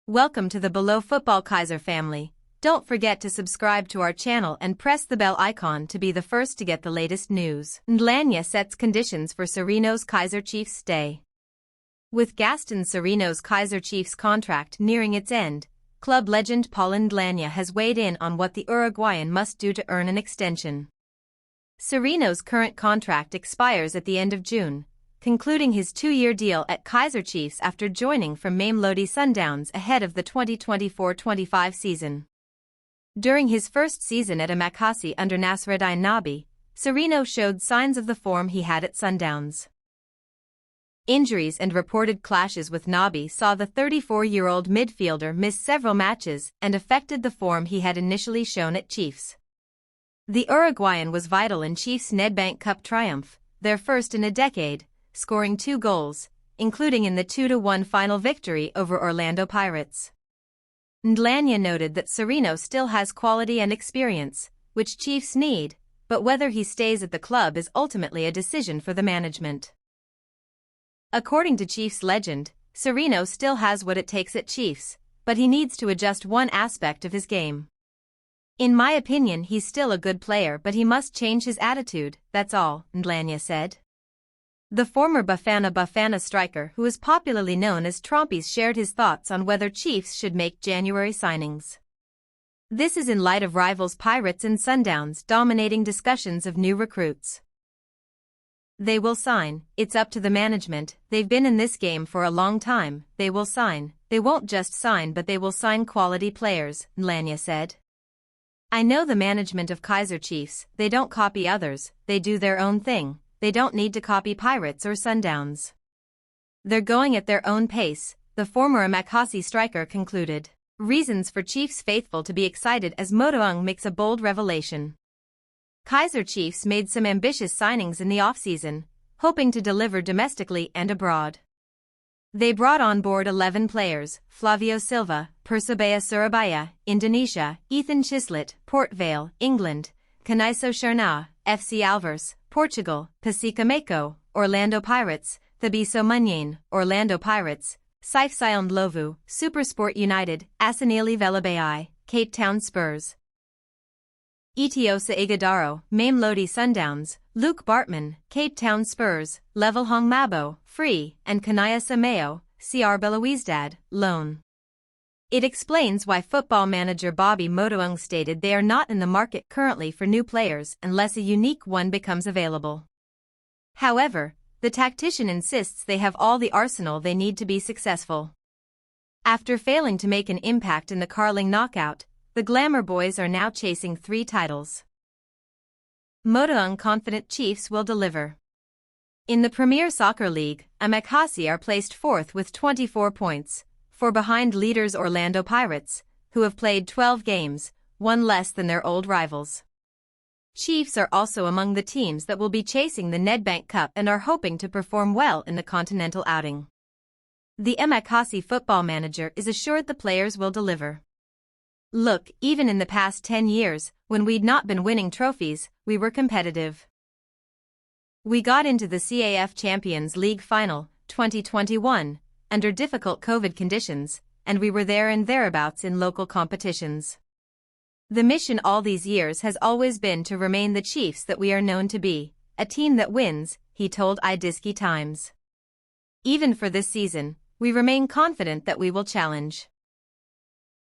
Welcome to the Below Football Kaizer family. Don't forget to subscribe to our channel and press the bell icon to be the first to get the latest news. Ndlanya sets conditions for Sirino's Kaizer Chiefs stay. With Gaston Sirino's Kaizer Chiefs contract nearing its end, club legend Paul Ndlanya has weighed in on what the Uruguayan must do to earn an extension. Sirino's current contract expires at the end of June, concluding his two-year deal at Kaizer Chiefs after joining from Mamelodi Sundowns ahead of the 2024-25 season. During his first season at Thembinkosi under Nasreddine Nabi, Sirino showed signs of the form he had at Sundowns. Injuries and reported clashes with Nabi saw the 34-year-old midfielder miss several matches and affected the form he had initially shown at Chiefs. The Uruguayan was vital in Chiefs' Nedbank Cup triumph, their first in a decade, scoring 2 goals, including in the 2-1 final victory over Orlando Pirates. Ndlanya noted that Sirino still has quality and experience, which Chiefs need, but whether he stays at the club is ultimately a decision for the management. According to Chiefs legend, Sirino still has what it takes at Chiefs, but he needs to adjust one aspect of his game. In my opinion, he's still a good player, but he must change his attitude, that's all, Ndlanya said. The former Bafana striker, who is popularly known as Trompies, shared his thoughts on whether Chiefs should make January signings. This is in light of rivals Pirates and Sundowns dominating discussions of new recruits. They will sign, it's up to the management, they've been in this game for a long time, they will sign, they won't just sign but they will sign quality players, Ndlanya said. I know the management of Kaizer Chiefs, they don't copy others, they do their own thing. They don't need to copy Pirates or Sundowns. They're going at their own pace, the former Thembinkosi striker concluded. Reasons for Chiefs faithful to be excited as Modoung makes a bold revelation. Kaizer Chiefs made some ambitious signings in the offseason, hoping to deliver domestically and abroad. They brought on board 11 players: Flavio Silva, Persebaya Surabaya, Indonesia; Ethan Chislett, Port Vale, England; Kaizer Sirino, FC Alves, Portugal; Pasika Mako, Orlando Pirates; Thabiso Munyan, Orlando Pirates; Saif Lovu, Supersport United; Asanili Velabai, Cape Town Spurs; Itiosa Ighodaro, Mamelodi Sundowns; Luke Bartman, Cape Town Spurs; Levelhong Mabo, Free; and Kanaya Samayo, CR Belouizdad, loan. It explains why football manager Bobby Modoung stated they are not in the market currently for new players unless a unique one becomes available. However, the tactician insists they have all the arsenal they need to be successful. After failing to make an impact in the Carling knockout, the Glamour Boys are now chasing 3 titles. Modoung confident Chiefs will deliver. In the Premier Soccer League, Thembinkosi are placed 4th with 24 points, 4 behind leaders Orlando Pirates, who have played 12 games, 1 less than their old rivals. Chiefs are also among the teams that will be chasing the Nedbank Cup and are hoping to perform well in the continental outing. The Thembinkosi football manager is assured the players will deliver. Look, even in the past 10 years, when we'd not been winning trophies, we were competitive. We got into the CAF Champions League final, 2021, under difficult COVID conditions, and we were there and thereabouts in local competitions. The mission all these years has always been to remain the Chiefs that we are known to be, a team that wins, he told idiski Times. Even for this season, we remain confident that we will challenge.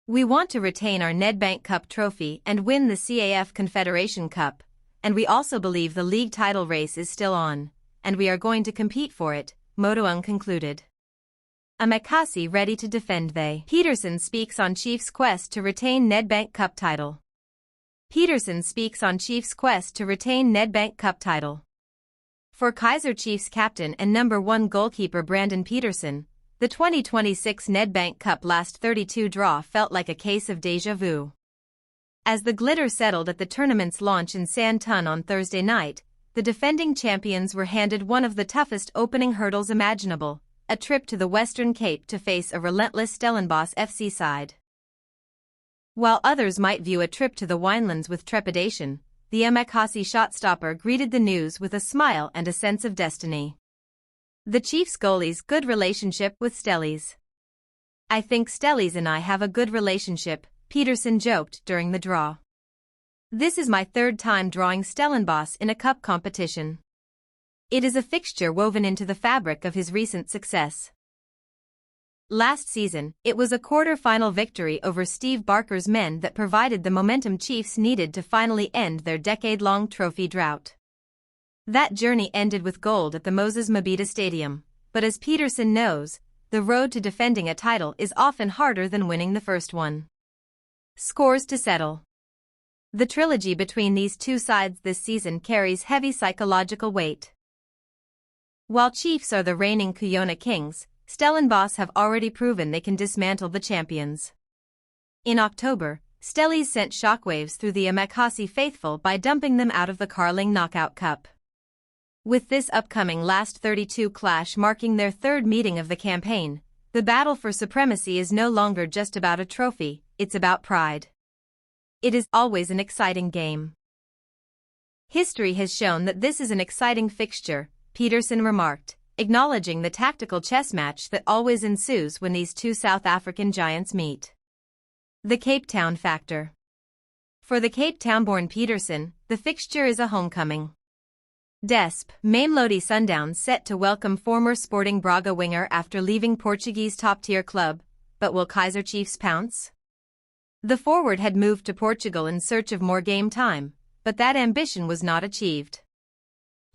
We want to retain our Nedbank Cup trophy and win the CAF Confederation Cup, and we also believe the league title race is still on, and we are going to compete for it, Modoung concluded. Thembinkosi ready to defend they. Peterson speaks on Chiefs' quest to retain Nedbank Cup title. Peterson speaks on Chiefs' quest to retain Nedbank Cup title. For Kaizer Chiefs captain and number 1 goalkeeper Brandon Peterson, the 2026 Nedbank Cup last 32 draw felt like a case of déjà vu. As the glitter settled at the tournament's launch in Santon on Thursday night, the defending champions were handed one of the toughest opening hurdles imaginable: a trip to the Western Cape to face a relentless Stellenbosch FC side. While others might view a trip to the Winelands with trepidation, the Thembinkosi shotstopper greeted the news with a smile and a sense of destiny. The Chiefs goalie's good relationship with Stellies. "I think Stellies and I have a good relationship," Peterson joked during the draw. "This is my third time drawing Stellenbosch in a cup competition. It is a fixture woven into the fabric of his recent success." Last season, it was a quarter-final victory over Steve Barker's men that provided the momentum Chiefs needed to finally end their decade-long trophy drought. That journey ended with gold at the Moses Mabhida Stadium, but as Peterson knows, the road to defending a title is often harder than winning the first one. Scores to settle. The trilogy between these two sides this season carries heavy psychological weight. While Chiefs are the reigning Kuyona Kings, Stellenbosch have already proven they can dismantle the champions. In October, Stellies sent shockwaves through the Thembinkosi faithful by dumping them out of the Carling Knockout Cup. With this upcoming last 32 clash marking their third meeting of the campaign, the battle for supremacy is no longer just about a trophy, it's about pride. It is always an exciting game. "History has shown that this is an exciting fixture," Peterson remarked, acknowledging the tactical chess match that always ensues when these two South African giants meet. The Cape Town factor. For the Cape Town-born Peterson, the fixture is a homecoming. Desp, Mamelodi Sundowns set to welcome former Sporting Braga winger after leaving Portuguese top-tier club, but will Kaizer Chiefs pounce? The forward had moved to Portugal in search of more game time, but that ambition was not achieved.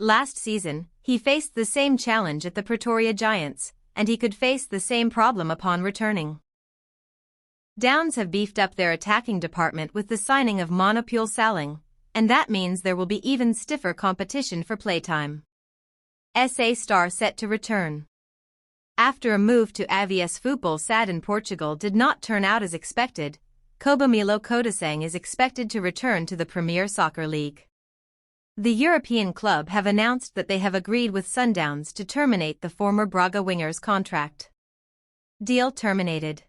Last season, he faced the same challenge at the Pretoria Giants, and he could face the same problem upon returning. Downs have beefed up their attacking department with the signing of Monopule Saleng, and that means there will be even stiffer competition for playtime. SA star set to return. After a move to Avies Futebol SAD in Portugal did not turn out as expected, Cobamilo Kodasang is expected to return to the Premier Soccer League. The European club have announced that they have agreed with Sundowns to terminate the former Braga winger's contract. Deal terminated.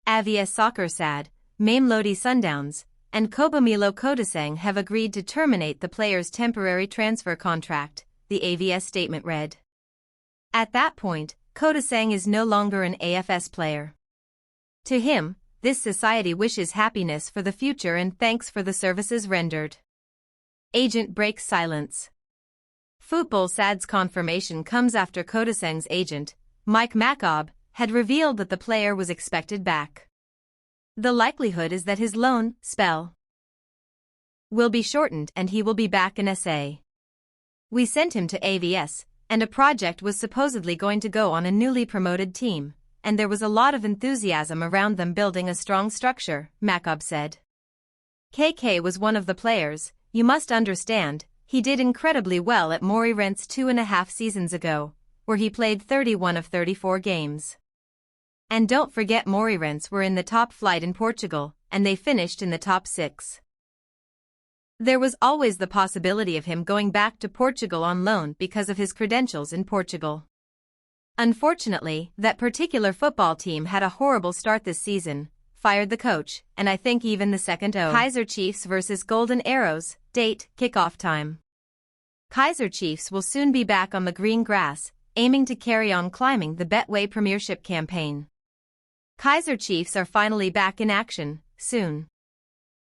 Avies Soccer SAD, Mamelodi Sundowns, and Cobamilo Kodasang have agreed to terminate the player's temporary transfer contract, the AVS statement read. At that point, Kodasang is no longer an AFS player. To him, this society wishes happiness for the future and thanks for the services rendered. Agent breaks silence. Futebol SAD's confirmation comes after Kodasang's agent, Mike Macob, had revealed that the player was expected back. The likelihood is that his loan spell will be shortened and he will be back in SA. "We sent him to AVS, and a project was supposedly going to go on a newly promoted team, and there was a lot of enthusiasm around them building a strong structure," Macob said. "KK was one of the players. You must understand, he did incredibly well at Moreirense 2.5 seasons ago, where he played 31 of 34 games. And don't forget Moreirense were in the top flight in Portugal, and they finished in the top 6. There was always the possibility of him going back to Portugal on loan because of his credentials in Portugal. Unfortunately, that particular football team had a horrible start this season, fired the coach, and I think even the second O. Kaizer Chiefs vs Golden Arrows, date, kickoff time. Kaizer Chiefs will soon be back on the green grass, aiming to carry on climbing the Betway Premiership campaign. Kaizer Chiefs are finally back in action, soon.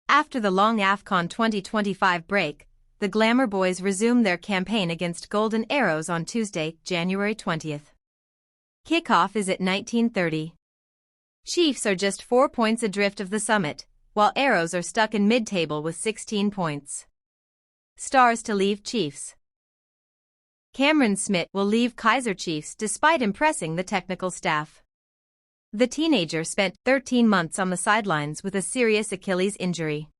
After the long AFCON 2025 break, the Glamour Boys resume their campaign against Golden Arrows on Tuesday, January 20th. Kickoff is at 19:30. Chiefs are just 4 points adrift of the summit, while Arrows are stuck in mid-table with 16 points. Stars to leave Chiefs. Cameron Smith will leave Kaizer Chiefs despite impressing the technical staff. The teenager spent 13 months on the sidelines with a serious Achilles injury.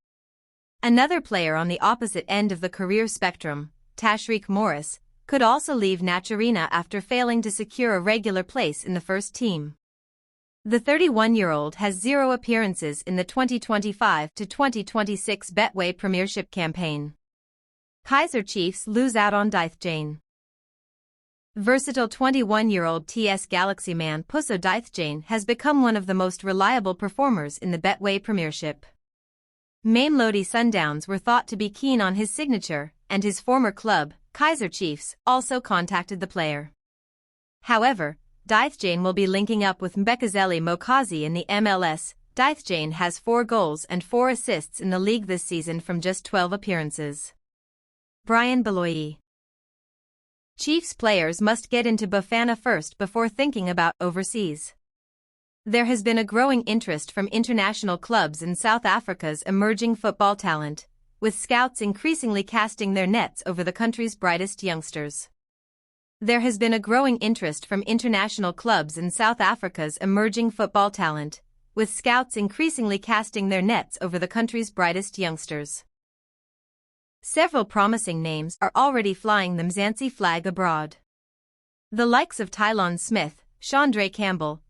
Another player on the opposite end of the career spectrum, Tashreeq Morris, could also leave Naturena after failing to secure a regular place in the first team. The 31-year-old has 0 appearances in the 2025-2026 Betway Premiership campaign. Kaizer Chiefs lose out on Dithjane. Versatile 21-year-old TS Galaxy man Pusso Dithjane has become one of the most reliable performers in the Betway Premiership. Mamelodi Sundowns were thought to be keen on his signature, and his former club, Kaizer Chiefs, also contacted the player. However, Dithjane will be linking up with Mbekazeli Mokazi in the MLS. Dithjane has 4 goals and 4 assists in the league this season from just 12 appearances. Brian Beloyi. Chiefs players must get into Bafana first before thinking about overseas. There has been a growing interest from international clubs in South Africa's emerging football talent, with scouts increasingly casting their nets over the country's brightest youngsters. There has been a growing interest from international clubs in South Africa's emerging football talent, with scouts increasingly casting their nets over the country's brightest youngsters. Several promising names are already flying the Mzansi flag abroad. The likes of Tylon Smith, Chandre Campbell,